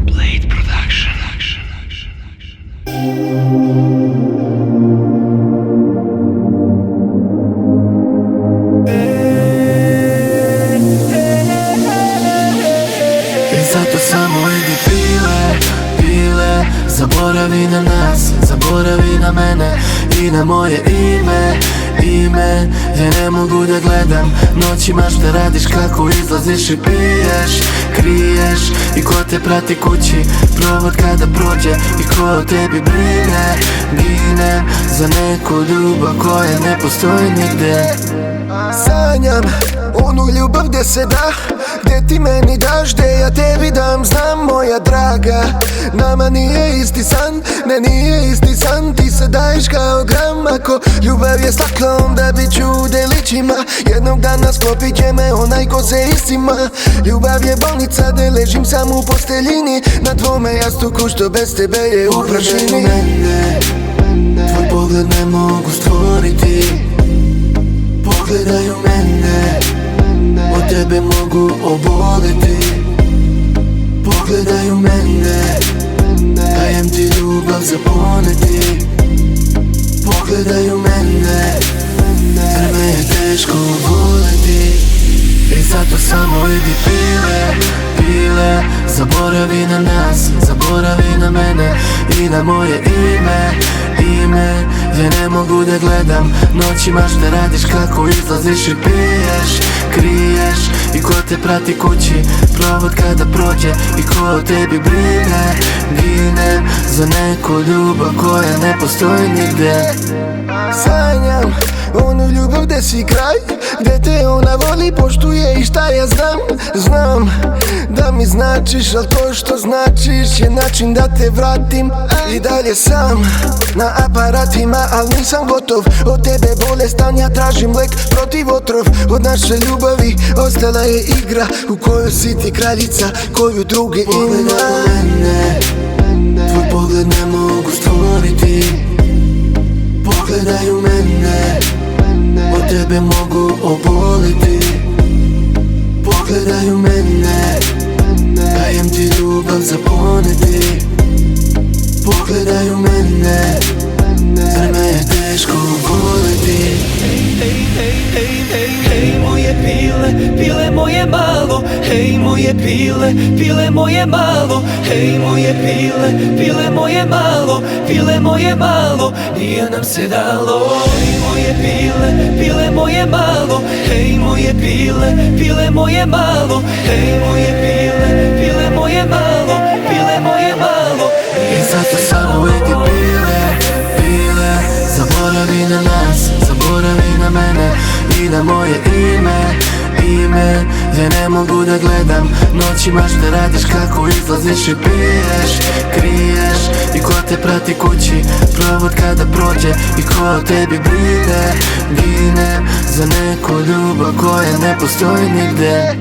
Blade Production. I zato samo idi pile, zaboravi na nas, zaboravi na mene i na moje ime. Ja ne mogu da gledam noćima šta radiš, kako izlaziš i piješ, kriješ. I ko te prati kući, provod kada prođe, i ko o tebi brine. Ginem za neku ljubav koja ne postoji nigde. Sanjam onu ljubav gdje se da, gdje ti meni daš, gdje ja tebi dam. Znam moja draga, nama nije isti san, ne nije isti san. Ti se daješ kao gram, ako ljubav je staklo onda bit ću u delićima. Jednog dana sklopit će me onaj ko se istima. Ljubav je bolnica gdje ležim sam u posteljini, na tvome jastuku što bez tebe je u prašini. Tvoj pogled ne mogu stvoriti, pogledaj u mene, od tebe mogu oboliti. Pogledaj u mene, dajem ti ljubav za poneti. Pogledaj u mene, jer me je teško voliti. I zato samo idi pile, zaboravi na nas, zaboravi na mene i na moje ime. Ja ne mogu da gledam noćima šta radiš, kako izlaziš i piješ, kriješ. I ko te prati kući, provod kada prođe, i ko o tebi brine. Ginem za neku ljubav koja ne postoji nigde. Sanjam onu ljubav gdje si kraj, gdje te ona voli, poštuje i šta ja znam. Znam da mi značiš, al to što značiš je način da te vratim. I dalje sam na aparatima, al nisam gotov. Od tebe bolestan, ja tražim lek protiv otrov. Od naše ljubavi ostala je igra u kojoj si ti kraljica, koju drugi ima. Pogledaj u mene, tvoj pogled ne mogu stvoriti. Pogledaj u mene, od tebe mogu oboliti. Pogledaj u mene, dajem ti ljubav za poneti. Pogledaj u mene, jer me je teško voliti. Hej moje pile moje malo. Hej moje pile moje malo. Hej moje pile moje malo. Pile moje malo, nije nam se dalo. Hej moje pile moje malo. Hej moje pile moje malo. Hej moje pile moje malo. Pile moje malo. I zato samo idi pile, zaboravi na nas, zaboravi na mene i na moje ime. Ja ne mogu da gledam noćima šta radiš, kako izlaziš i piješ, kriješ. I ko te prati kući, provod kada prođe, i ko o tebi brine. Ginem za neku ljubav koja ne postoji nigde.